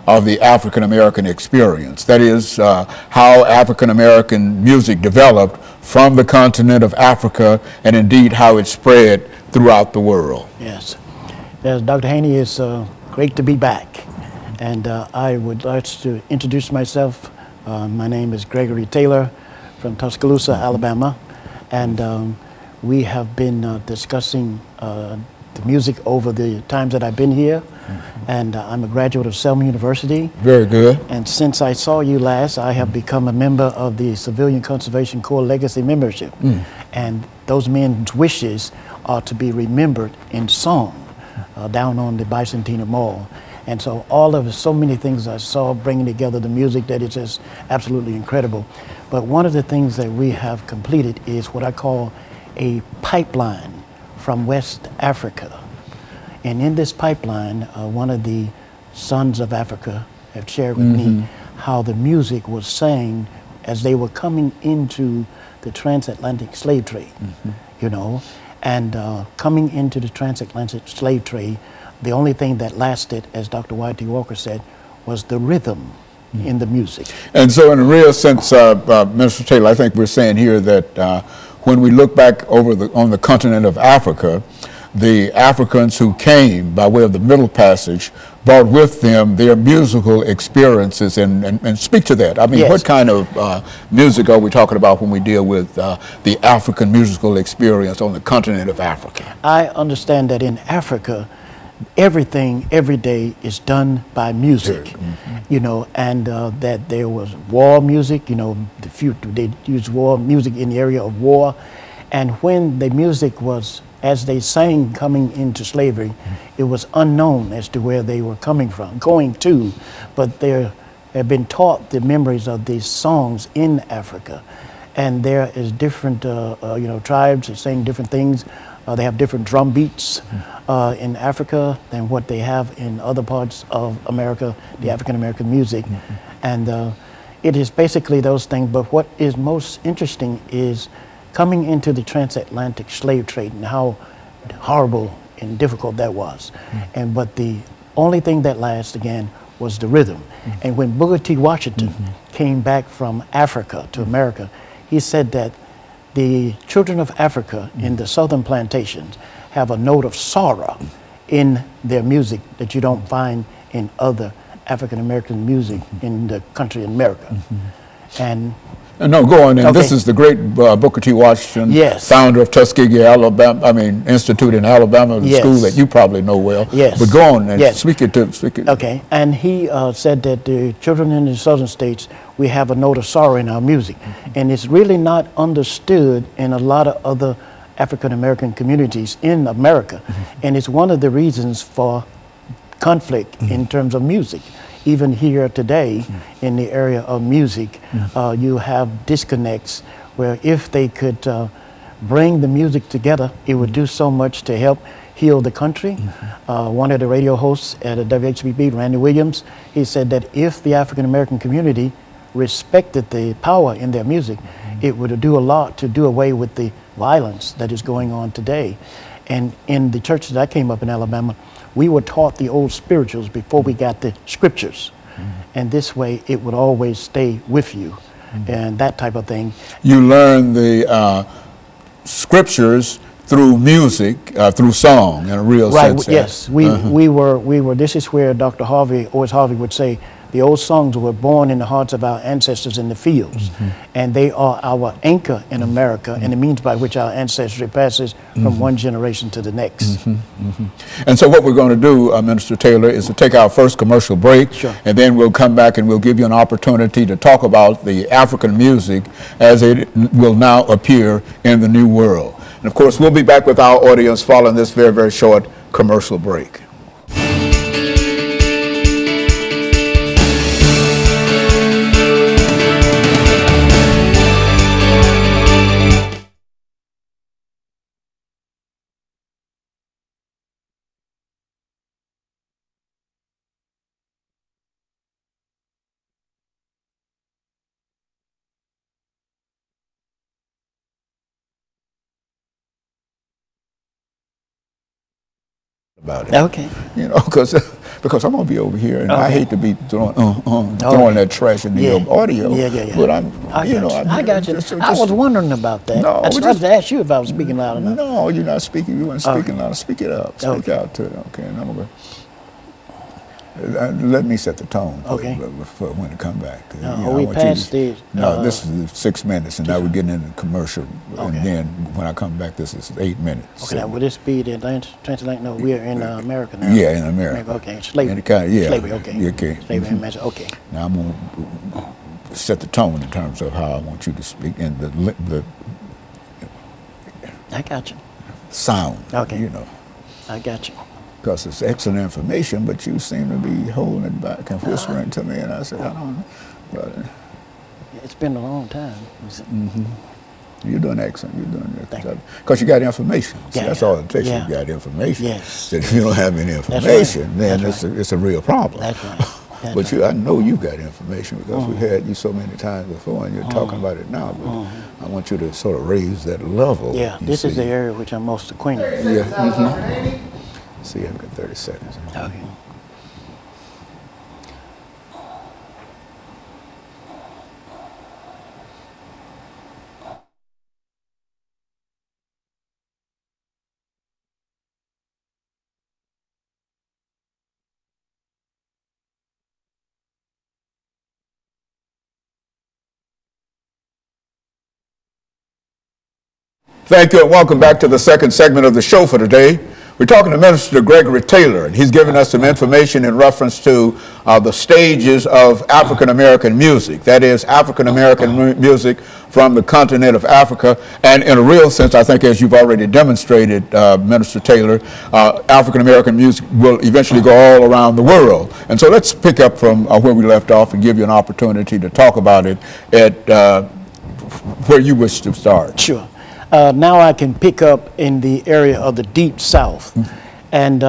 of the African American experience. That is how African American music developed from the continent of Africa, and indeed how it spread throughout the world. Yes. Yes, Dr. Haney, it's great to be back. And I would like to introduce myself. My name is Gregory Taylor from Tuscaloosa, Alabama. And we have been discussing the music over the times that I've been here. And I'm a graduate of Selma University. Very good. And since I saw you last, I have become a member of the Civilian Conservation Corps Legacy Membership. And those men's wishes are to be remembered in song down on the Bicentennial Mall. And so so many things I saw bringing together the music that is just absolutely incredible. But one of the things that we have completed is what I call a pipeline from West Africa. And in this pipeline, one of the sons of Africa have shared with me how the music was sang as they were coming into the transatlantic slave trade, you know. And coming into the transatlantic slave trade, the only thing that lasted, as Dr. Y.T. Walker said, was the rhythm in the music. And so in a real sense, Mr. Taylor, I think we're saying here that when we look back on the continent of Africa, the Africans who came by way of the Middle Passage brought with them their musical experiences, and speak to that. I mean, what kind of music are we talking about when we deal with the African musical experience on the continent of Africa? I understand that in Africa, everything, every day is done by music, you know, and that there was war music, you know, they used war music in the area of war. And when the music was, as they sang coming into slavery, it was unknown as to where they were coming from, going to, but they have been taught the memories of these songs in Africa. And there is different, you know, tribes that sing different things. They have different drum beats in Africa than what they have in other parts of America, the African American music. And it is basically those things, but what is most interesting is coming into the transatlantic slave trade and how horrible and difficult that was. But the only thing that lasted, again, was the rhythm. And when Booker T. Washington came back from Africa to America, he said that the children of Africa in the southern plantations have a note of sorrow in their music that you don't find in other African American music in the country of America. No, go on. And this is the great Booker T. Washington, founder of Tuskegee, Alabama. I mean, Institute in Alabama, the school that you probably know well. But go on and speak it. Okay, and he said that the children in the southern states, we have a note of sorrow in our music, and it's really not understood in a lot of other African American communities in America, and it's one of the reasons for conflict in terms of music. Even here today, in the area of music, you have disconnects where if they could bring the music together, it would do so much to help heal the country. One of the radio hosts at WHBB, Randy Williams, he said that if the African American community respected the power in their music, it would do a lot to do away with the violence that is going on today. And in the church that I came up in Alabama, we were taught the old spirituals before we got the scriptures. And this way it would always stay with you and that type of thing. You learn the scriptures through music, through song in a real sense. Yes, we were, this is where Dr. Harvey, Otis Harvey would say, the old songs were born in the hearts of our ancestors in the fields, and they are our anchor in America, and the means by which our ancestry passes from one generation to the next. And so what we're going to do, Minister Taylor, is to take our first commercial break, and then we'll come back and we'll give you an opportunity to talk about the African music as it will now appear in the New World. And of course, we'll be back with our audience following this very, very short commercial break. about it. Okay. You know, because I'm gonna be over here, and I hate to be throwing that trash in your audio. Yeah. But I got you. I was wondering about that. No, I tried to ask you if I was speaking loud enough. No, you're not speaking. You weren't speaking loud. Speak it up. Speak out to it. Okay, and I'm gonna. Let me set the tone for when to come back. We passed the... No, this is 6 minutes, and now we're getting into commercial. And then when I come back, this is 8 minutes. Okay, now will this be the transatlantic? No, we are in America now. Yeah, in America. Okay, slavery. Slavery, okay. Okay. Slavery in Mexico, okay. Now I'm going to set the tone in terms of how I want you to speak and the I got you. Sound, you know. I got you. Because it's excellent information, but you seem to be holding it back and whispering to me, and I said, I don't know. But, it's been a long time. You're doing excellent. You're doing it. Because you got information. See, that's all it takes. You got information. Yes. So if you don't have any information, then it's a real problem. That's right. But I know you've got information because we've had you so many times before, and you're talking about it now. But I want you to sort of raise that level. Yeah, this is the area which I'm most acquainted with. Yeah. See, I've got 30 seconds. Okay. Thank you, and welcome back to the second segment of the show for today. We're talking to Minister Gregory Taylor, and he's giving us some information in reference to the stages of African-American music. That is, African-American music from the continent of Africa. And in a real sense, I think, as you've already demonstrated, Minister Taylor, African-American music will eventually go all around the world. And so let's pick up from where we left off and give you an opportunity to talk about it at where you wish to start. Sure. Now I can pick up in the area of the Deep South. And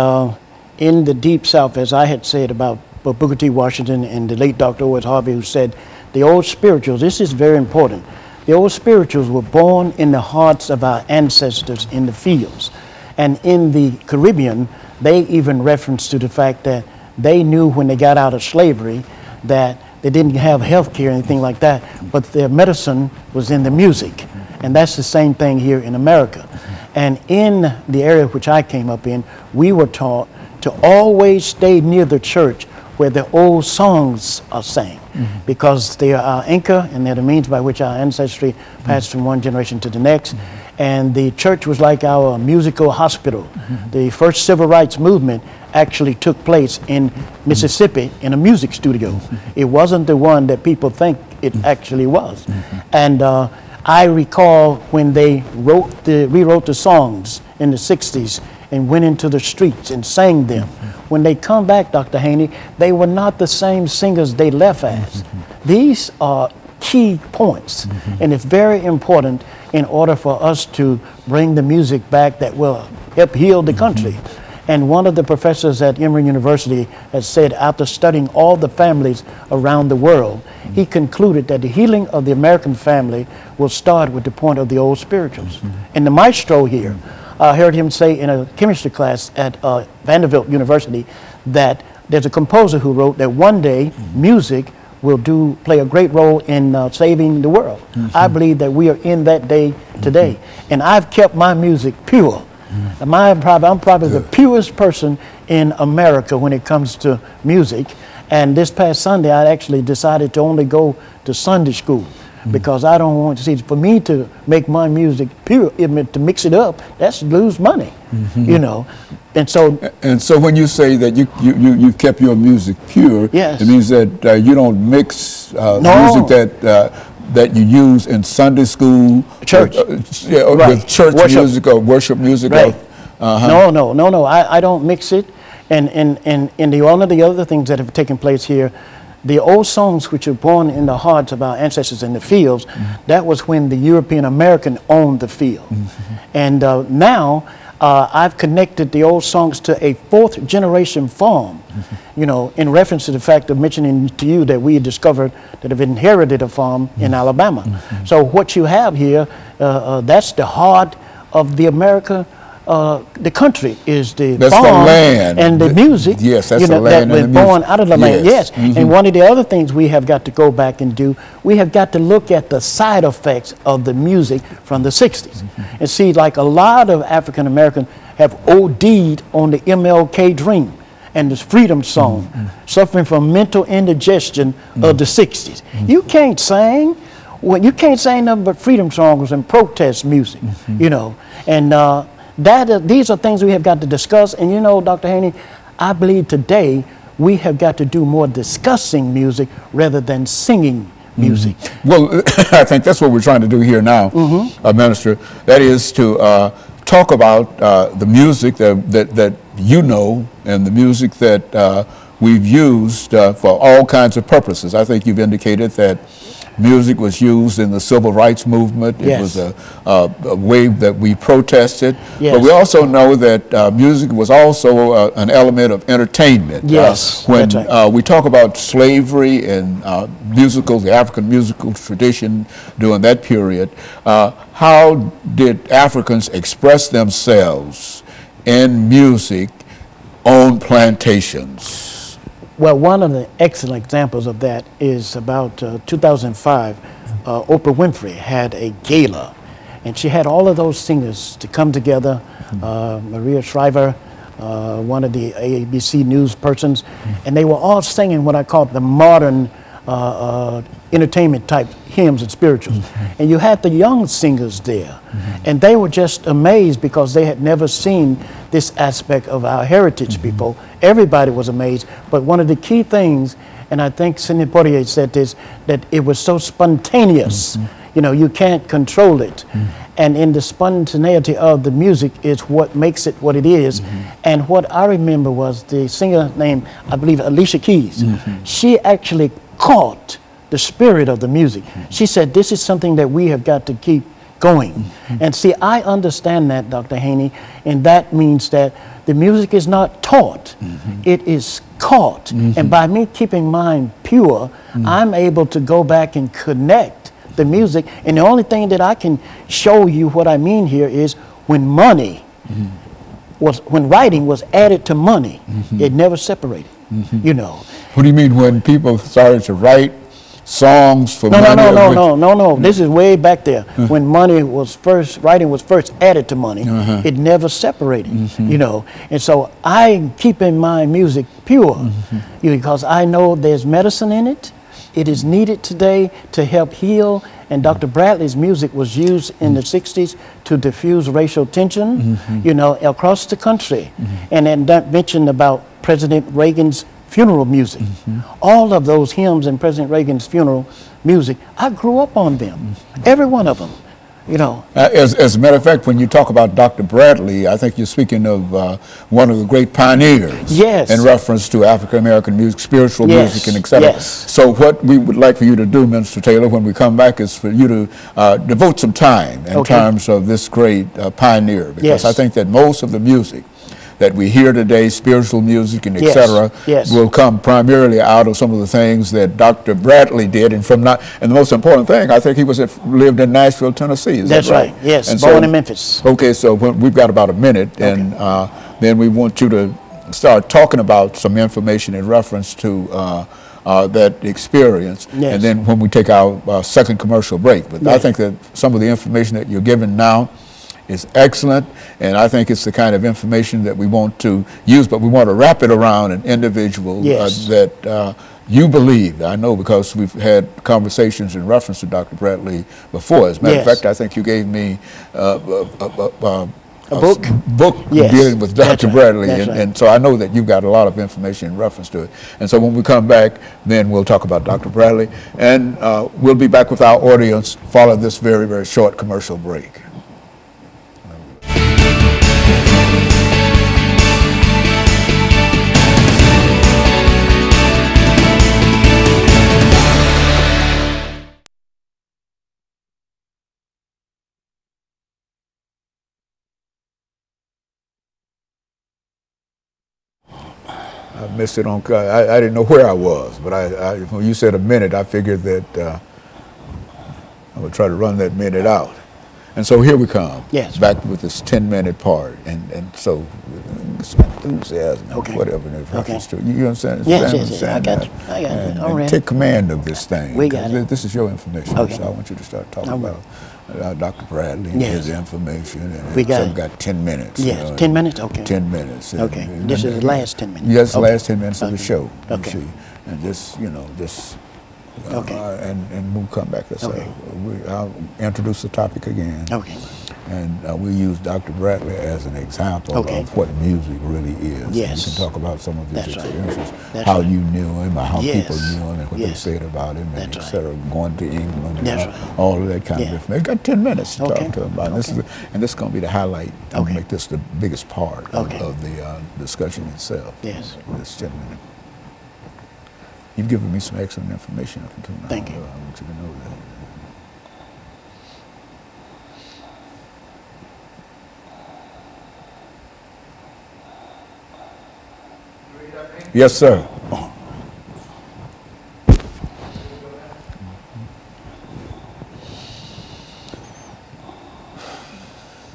in the Deep South, as I had said about Booker T. Washington and the late Dr. Owens Harvey, who said, the old spirituals, this is very important, the old spirituals were born in the hearts of our ancestors in the fields. And in the Caribbean, they even referenced to the fact that they knew when they got out of slavery that they didn't have health care or anything like that, but their medicine was in the music. And that's the same thing here in America. And in the area which I came up in, we were taught to always stay near the church where the old songs are sang, because they are our anchor and they're the means by which our ancestry passed from one generation to the next. And the church was like our musical hospital. The first civil rights movement actually took place in Mississippi in a music studio. It wasn't the one that people think it actually was. And I recall when they rewrote the songs in the 60s and went into the streets and sang them. When they come back, Dr. Haney, they were not the same singers they left as. These are key points, and it's very important in order for us to bring the music back that will help heal the country. And one of the professors at Emory University has said, after studying all the families around the world, he concluded that the healing of the American family will start with the point of the old spirituals. And the maestro here, I heard him say in a chemistry class at Vanderbilt University that there's a composer who wrote that one day music will play a great role in saving the world. I believe that we are in that day today. And I've kept my music pure. I'm probably the purest person in America when it comes to music. And this past Sunday, I actually decided to only go to Sunday school because I don't want to see, for me to make my music pure, to mix it up, that's lose money, you know. And so when you say that you kept your music pure, yes, it means that you don't mix music that you use in Sunday school, church, with church worship music or worship music. Right. No. I don't mix it. And one of the other things that have taken place here, the old songs which are born in the hearts of our ancestors in the fields, that was when the European American owned the field. And now I've connected the old songs to a fourth generation farm, you know, in reference to the fact of mentioning to you that we discovered that have inherited a farm in Alabama. So what you have here, that's the heart of the America the country is the That's the farm land. and the music. Yes, that's you know, the land that and we're the born music. out of the land. Yes. Yes, and one of the other things we have got to go back and do, we have got to look at the side effects of the music from the 60s. And see, like a lot of African Americans have OD'd on the MLK dream and the freedom song, suffering from mental indigestion of the 60s. You can't sing. Well, you can't sing nothing but freedom songs and protest music, you know. And these are things we have got to discuss. And you know, Dr. Haney, I believe today we have got to do more discussing music rather than singing music. Well, I think that's what we're trying to do here now, Minister. That is to talk about the music that you know and the music that we've used for all kinds of purposes. I think you've indicated that music was used in the civil rights movement. It was a way that we protested. But we also know that music was also an element of entertainment. When we talk about slavery and the African musical tradition during that period, how did Africans express themselves in music on plantations? Well, one of the excellent examples of that is about 2005. Oprah Winfrey had a gala, and she had all of those singers to come together. Maria Shriver, one of the ABC News persons, and they were all singing what I call the modern entertainment type hymns and spirituals. And you had the young singers there, and they were just amazed because they had never seen this aspect of our heritage before. Everybody was amazed, but one of the key things, and I think Sidney Poitier said this, that it was so spontaneous. You know, you can't control it. And in the spontaneity of the music is what makes it what it is. And what I remember was the singer named, I believe, Alicia Keys. She actually caught the spirit of the music. She said, this is something that we have got to keep going. And see, I understand that, Dr. Haney, and that means that the music is not taught, it is caught. And by me keeping mine pure, I'm able to go back and connect the music. And the only thing that I can show you what I mean here is when money when writing was added to money, it never separated, you know. What do you mean when people started to write songs for money? No. This is way back there. When money was first, writing was first added to money, it never separated, you know. And so I keep in my music pure because I know there's medicine in it. It is needed today to help heal. And Dr. Bradley's music was used in the 60s to diffuse racial tension, you know, across the country. And then that mentioned about President Reagan's funeral music. All of those hymns in President Reagan's funeral music, I grew up on them, every one of them, you know. As a matter of fact, when you talk about Dr. Bradley, I think you're speaking of one of the great pioneers in reference to African-American music, spiritual music, and et cetera. So what we would like for you to do, Minister Taylor, when we come back is for you to devote some time in terms of this great pioneer, because I think that most of the music that we hear today, spiritual music and et cetera, will come primarily out of some of the things that Dr. Bradley did, and the most important thing, I think he lived in Nashville, Tennessee. Is That's that right? Yes, and born in Memphis. Okay, so we've got about a minute, and then we want you to start talking about some information in reference to that experience, and then when we take our second commercial break. But I think that some of the information that you're giving now is excellent, and I think it's the kind of information that we want to use, but we want to wrap it around an individual that you believe. I know because we've had conversations in reference to Dr. Bradley before. As a matter of fact, I think you gave me a book dealing with Dr. Bradley, and so I know that you've got a lot of information in reference to it. And so when we come back, then we'll talk about Dr. Bradley, and we'll be back with our audience following this very, very short commercial break. I missed it on. I didn't know where I was, but when you said a minute, I figured that I would try to run that minute out. And so here we come. Yes. Back with this 10-minute part, and so some enthusiasm, whatever in reference to. You understand? Yes. I got you. And take command of this thing. We got it. This is your information. Okay. So I want you to start talking about Dr. Bradley and his information. And we got so got 10 minutes. Yes, 10 minutes? Okay. 10 minutes. Okay. This is the last 10 minutes. Yes, the last 10 minutes of the show. Okay. You see. And just, and we'll come back. I'll introduce the topic again. Okay. And we use Dr. Bradley as an example of what music really is. Yes. You can talk about some of his experiences, How you knew him, or how people knew him, and what they Yes. said about him, and That's et cetera, going to England, and That's all of that kind of information. Got 10 minutes to talk to him about. Okay. This is going to be the highlight. I'm going to make this the biggest part of the discussion itself. Yes. This 10 minutes. You've given me some excellent information up until now. Thank you. I want you to know that. Yes, sir.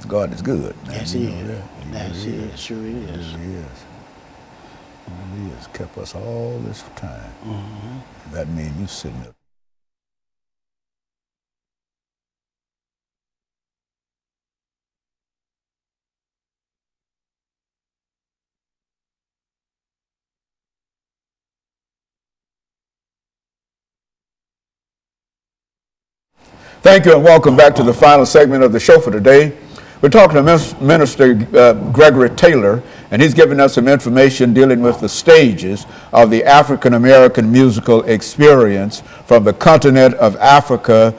God is good. Yes, He is. Yes, He is. Sure He is. He is. He has kept us all this time. That means you sitting up. Thank you and welcome back to the final segment of the show for today. We're talking to Minister Gregory Taylor, and he's giving us some information dealing with the stages of the African-American musical experience from the continent of Africa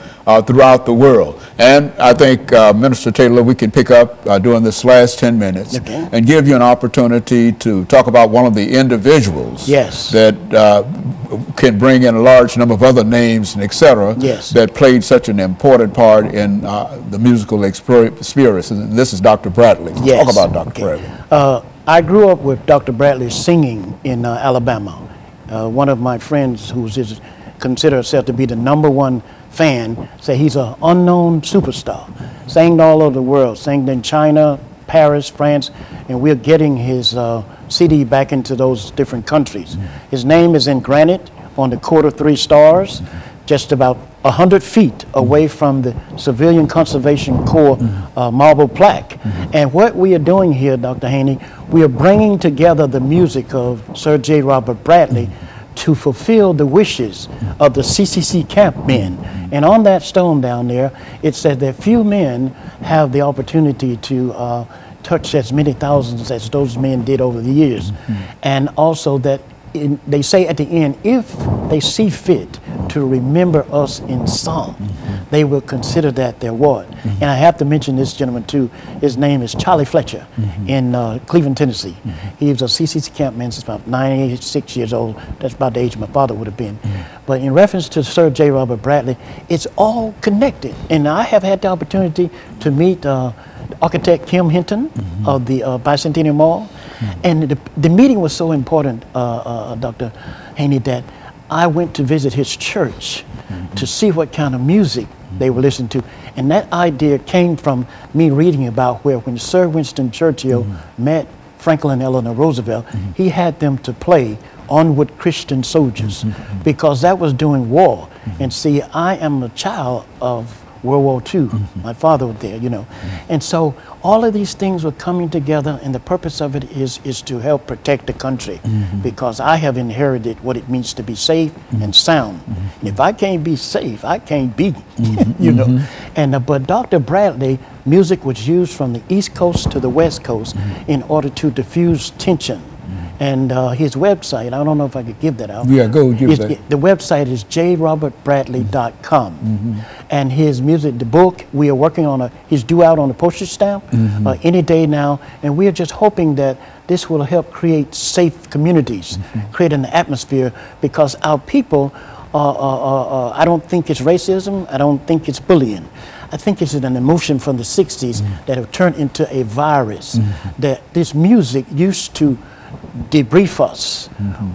throughout the world. And I think, Minister Taylor, we can pick up during this last 10 minutes and give you an opportunity to talk about one of the individuals that can bring in a large number of other names and et cetera that played such an important part in the musical experience. And this is Dr. Bradley. Talk about Dr. Bradley. I grew up with Dr. Bradley singing in Alabama. One of my friends who considered herself to be the #1 fan said he's an unknown superstar. Sang all over the world, sang in China, Paris, France, and we're getting his CD back into those different countries. His name is in granite on the quarter 3 stars, just about 100 feet away from the Civilian Conservation Corps marble plaque. And what we are doing here, Dr. Haney, we are bringing together the music of Sir J. Robert Bradley to fulfill the wishes of the CCC camp men. And on that stone down there, it said that few men have the opportunity to touch as many thousands as those men did over the years. And also that they say at the end, if they see fit to remember us in song, they will consider that their ward. And I have to mention this gentleman too. His name is Charlie Fletcher in Cleveland, Tennessee. He was a CCC campman since about 96 years old. That's about the age my father would have been. But in reference to Sir J. Robert Bradley, it's all connected. And I have had the opportunity to meet architect Kim Hinton of the Bicentennial Mall. And the meeting was so important, Dr. Haney, that I went to visit his church to see what kind of music they were listening to. And that idea came from me reading about where when Sir Winston Churchill met Franklin Delano Roosevelt, he had them to play Onward Christian Soldiers because that was during war. And see, I am a child of World War II. My father was there, you know. And so all of these things were coming together, and the purpose of it is to help protect the country because I have inherited what it means to be safe and sound. And if I can't be safe, I can't be, you know. And but Dr. Bradley, music was used from the East Coast to the West Coast in order to diffuse tension. And his website, I don't know if I could give that out. Yeah, go give that. The website is jrobertbradley.com. And his music, the book, we are working on he's due out on a postage stamp any day now. And we are just hoping that this will help create safe communities, create an atmosphere, because our people, I don't think it's racism, I don't think it's bullying. I think it's an emotion from the 60s that have turned into a virus, that this music used to debrief us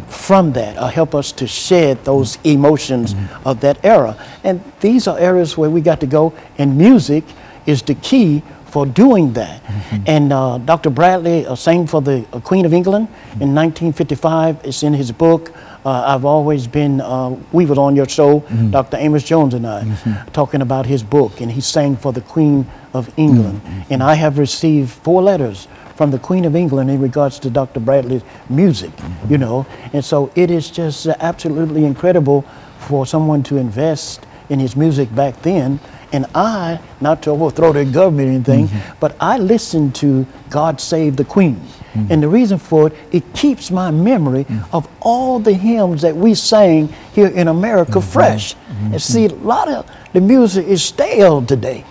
from that, or help us to shed those emotions of that era. And these are areas where we got to go, and music is the key for doing that. And Dr. Bradley sang for the Queen of England in 1955. It's in his book. I've always been, we was on your show, Dr. Amos Jones and I, talking about his book, and he sang for the Queen of England. And I have received 4 letters from the Queen of England in regards to Dr. Bradley's music, you know. And so it is just absolutely incredible for someone to invest in his music back then. And I, not to overthrow the government or anything, but I listened to God Save the Queen. And the reason for it, it keeps my memory of all the hymns that we sang here in America fresh. And see, a lot of the music is stale today,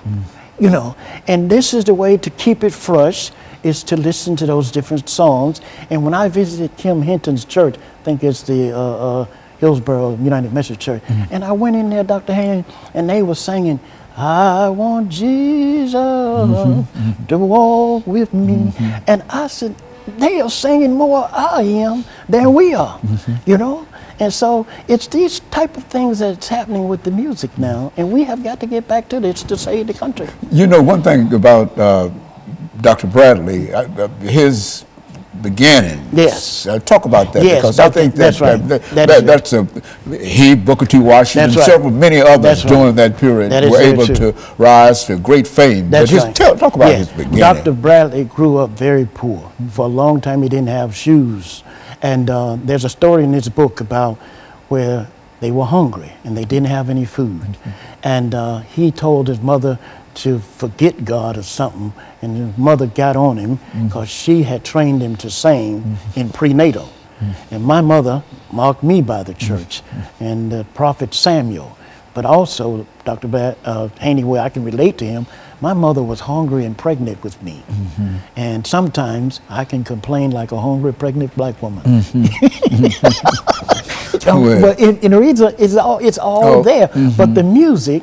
you know. And this is the way to keep it fresh, is to listen to those different songs. And when I visited Kim Hinton's church, I think it's the Hillsborough United Methodist Church, and I went in there, Dr. Haynes, and they were singing, I want Jesus to walk with me. And I said, they are singing more I am than we are, you know? And so it's these type of things that's happening with the music now, and we have got to get back to this to save the country. You know, one thing about Dr. Bradley, his beginning. Yes. Talk about that, yes, because I think that's right. That's he, Booker T. Washington, right. several, many others right. during that period were able to rise to great fame. That's but right. Talk about his beginning. Dr. Bradley grew up very poor. For a long time, he didn't have shoes. And there's a story in his book about where they were hungry and they didn't have any food. And he told his mother to forget God or something, and his mother got on him because she had trained him to sing in prenatal. And my mother marked me by the church and the prophet Samuel. But also, Dr. Haney, where I can relate to him, my mother was hungry and pregnant with me. And sometimes I can complain like a hungry, pregnant black woman. But in the reason, it's all there. But the music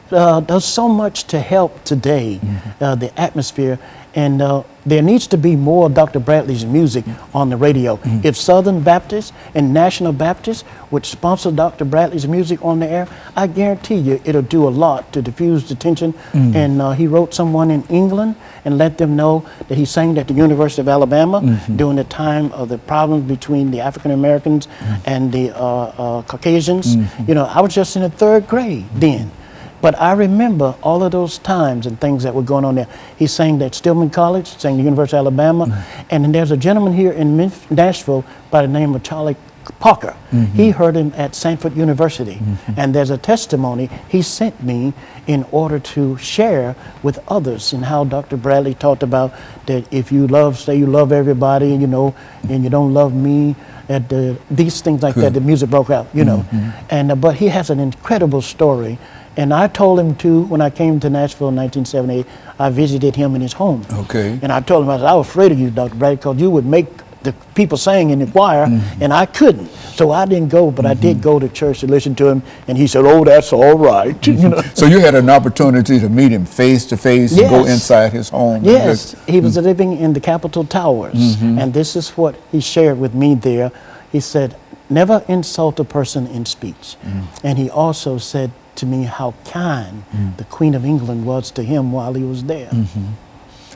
does so much to help today, the atmosphere. And there needs to be more of Dr. Bradley's music on the radio. If Southern Baptists and National Baptists would sponsor Dr. Bradley's music on the air, I guarantee you it'll do a lot to diffuse the tension. And he wrote someone in England and let them know that he sang at the University of Alabama during the time of the problems between the African Americans and the Caucasians. You know, I was just in the 3rd grade then. But I remember all of those times and things that were going on there. He sang at Stillman College, sang at the University of Alabama, and then there's a gentleman here in Nashville by the name of Charlie Parker. He heard him at Sanford University, and there's a testimony he sent me in order to share with others, and how Dr. Bradley talked about that if you love, say you love everybody, you know, and you don't love me, these things like that, the music broke out, you know. And but he has an incredible story. And I told him to, when I came to Nashville in 1978, I visited him in his home. Okay. And I told him, I said, I was afraid of you, Dr. Bradley, because you would make the people sing in the choir, and I couldn't. So I didn't go, but I did go to church to listen to him, and he said, oh, that's all right. You know? So you had an opportunity to meet him face to face and go inside his home? Yes, he was living in the Capitol Towers, and this is what he shared with me there. He said, never insult a person in speech. And he also said to me how kind the Queen of England was to him while he was there.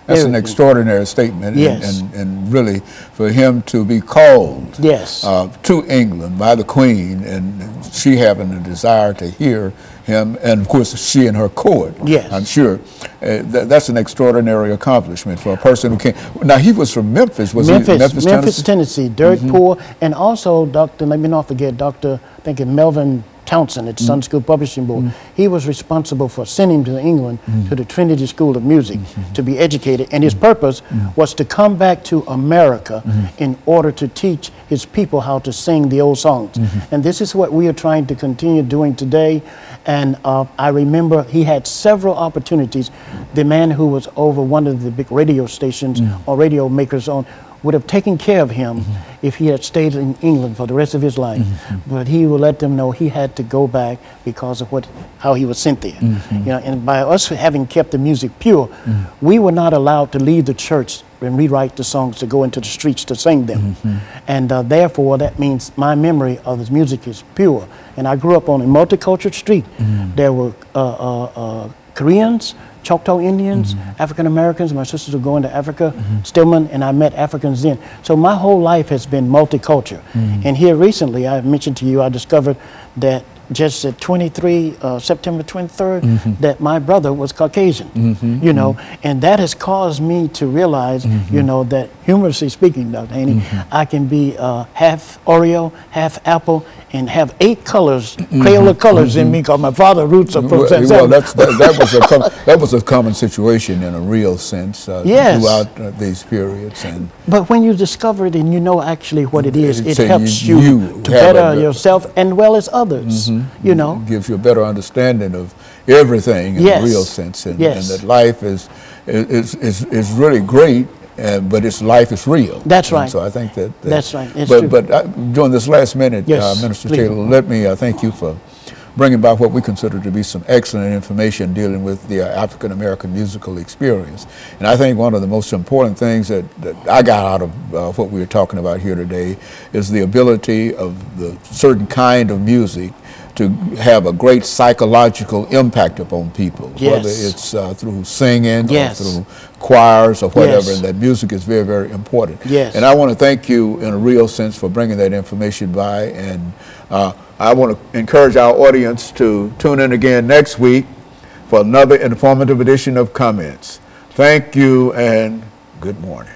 That's an extraordinary statement, yes. and really for him to be called yes. To England by the Queen, and she having a desire to hear him, and of course she and her court, yes. I'm sure, that's an extraordinary accomplishment for a person who came. Now he was from Memphis, was he? Memphis, Tennessee, dirt poor, and also Dr., let me not forget, Dr. I think Melvin Townsend at Sun School Publishing Board. He was responsible for sending him to England to the Trinity School of Music to be educated, and his purpose was to come back to America in order to teach his people how to sing the old songs. And this is what we are trying to continue doing today. And I remember he had several opportunities. The man who was over one of the big radio stations or radio makers on would have taken care of him if he had stayed in England for the rest of his life. But he would let them know he had to go back because of how he was sent there. You know, and by us having kept the music pure, we were not allowed to leave the church and rewrite the songs to go into the streets to sing them. And therefore, that means my memory of his music is pure. And I grew up on a multicultural street. There were Koreans, Choctaw Indians, African Americans. My sisters were going to Africa, Stillman, and I met Africans then. So my whole life has been multicultural. And here recently, I mentioned to you, I discovered that just at 23, September 23rd, that my brother was Caucasian, you know, and that has caused me to realize, you know, that humorously speaking, Dr. Haney, I can be half Oreo, half apple, and have 8 colors, Crayola colors in me, because my father roots are from San Well, that was a common situation in a real sense throughout these periods. But when you discover it and you know actually what it is, it So helps you you to have better yourself and well as others, you know. Gives you a better understanding of everything in a real sense, and that life is really great. But its life is real. That's right. So I think that's right. It's but true. but during this last minute, Minister please. Taylor, let me thank you for bringing about what we consider to be some excellent information dealing with the African American musical experience. And I think one of the most important things that I got out of what we were talking about here today is the ability of the certain kind of music to have a great psychological impact upon people, whether it's through singing or through choirs or whatever, and that music is very, very important. And I want to thank you in a real sense for bringing that information by, and I want to encourage our audience to tune in again next week for another informative edition of Comments. Thank you and good morning.